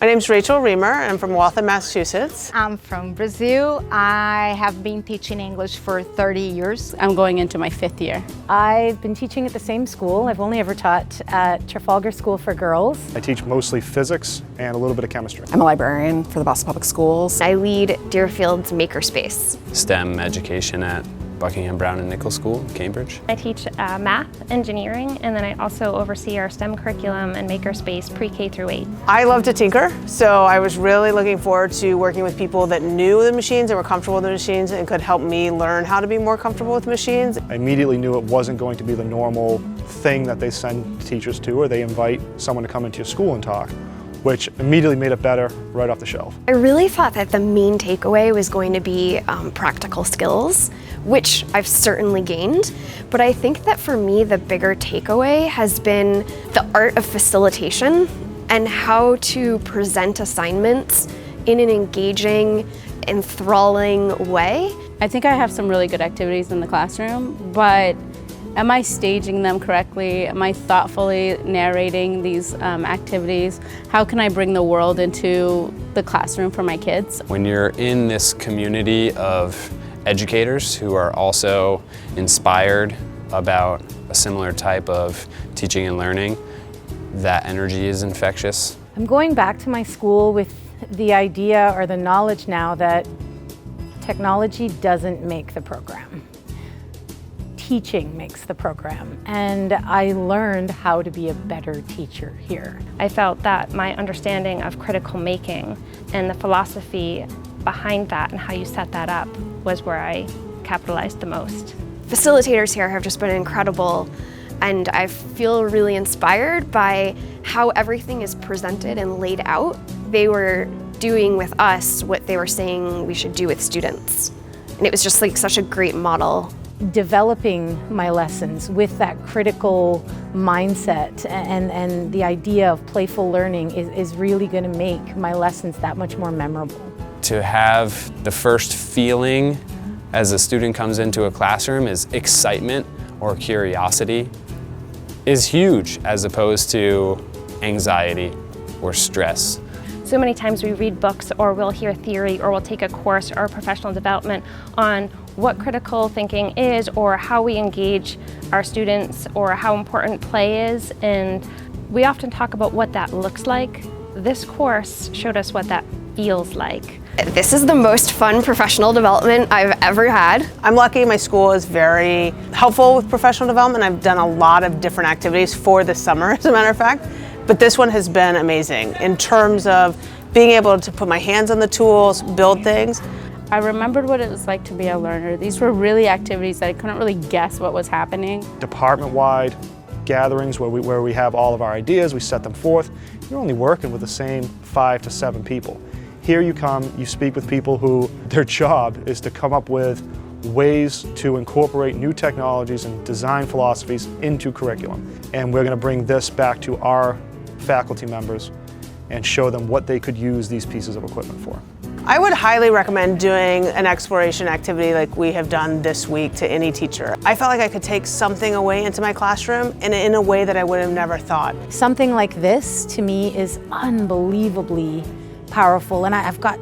My name's Rachel Riemer. I'm from Waltham, Massachusetts. I'm from Brazil. I have been teaching English for 30 years. I'm going into my 5th year. I've been teaching at the same school. I've only ever taught at Trafalgar School for Girls. I teach mostly physics and a little bit of chemistry. I'm a librarian for the Boston Public Schools. I lead Deerfield's Makerspace. STEM education at Buckingham Browne and Nichols School, Cambridge. I teach math, engineering, and then I also oversee our STEM curriculum and Makerspace pre-K through 8. I love to tinker, so I was really looking forward to working with people that knew the machines and were comfortable with the machines and could help me learn how to be more comfortable with machines. I immediately knew it wasn't going to be the normal thing that they send teachers to, or they invite someone to come into your school and talk, which immediately made it better right off the shelf. I really thought that the main takeaway was going to be practical skills, which I've certainly gained, but I think that for me the bigger takeaway has been the art of facilitation and how to present assignments in an engaging, enthralling way. I think I have some really good activities in the classroom, but am I staging them correctly? Am I thoughtfully narrating these activities? How can I bring the world into the classroom for my kids? When you're in this community of educators who are also inspired about a similar type of teaching and learning, that energy is infectious. I'm going back to my school with the idea or the knowledge now that technology doesn't make the program. Teaching makes the program, and I learned how to be a better teacher here. I felt that my understanding of critical making and the philosophy behind that and how you set that up was where I capitalized the most. Facilitators here have just been incredible, and I feel really inspired by how everything is presented and laid out. They were doing with us what they were saying we should do with students, and it was just like such a great model. Developing my lessons with that critical mindset and the idea of playful learning is really going to make my lessons that much more memorable. To have the first feeling as a student comes into a classroom is excitement or curiosity is huge, as opposed to anxiety or stress. So many times we read books or we'll hear theory or we'll take a course or professional development on what critical thinking is or how we engage our students or how important play is, and we often talk about what that looks like. This course showed us what that feels like. This is the most fun professional development I've ever had. I'm lucky my school is very helpful with professional development. I've done a lot of different activities for this summer, as a matter of fact, but this one has been amazing in terms of being able to put my hands on the tools, build things. I remembered what it was like to be a learner. These were really activities that I couldn't really guess what was happening. Department-wide gatherings where we have all of our ideas, we set them forth. You're only working with the same 5 to 7 people. Here you come, you speak with people who their job is to come up with ways to incorporate new technologies and design philosophies into curriculum. And we're going to bring this back to our faculty members and show them what they could use these pieces of equipment for. I would highly recommend doing an exploration activity like we have done this week to any teacher. I felt like I could take something away into my classroom and in a way that I would have never thought. Something like this, to me, is unbelievably powerful, and I've got,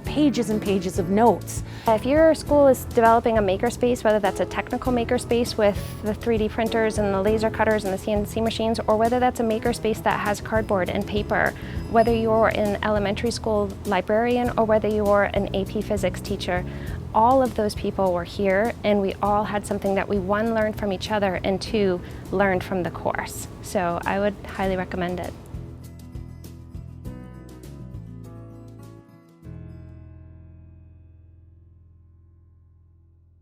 pages and pages of notes. If your school is developing a makerspace, whether that's a technical makerspace with the 3D printers and the laser cutters and the CNC machines, or whether that's a makerspace that has cardboard and paper, whether you're an elementary school librarian or whether you're an AP physics teacher, all of those people were here and we all had something that we, 1, learned from each other and 2, learned from the course. So I would highly recommend it.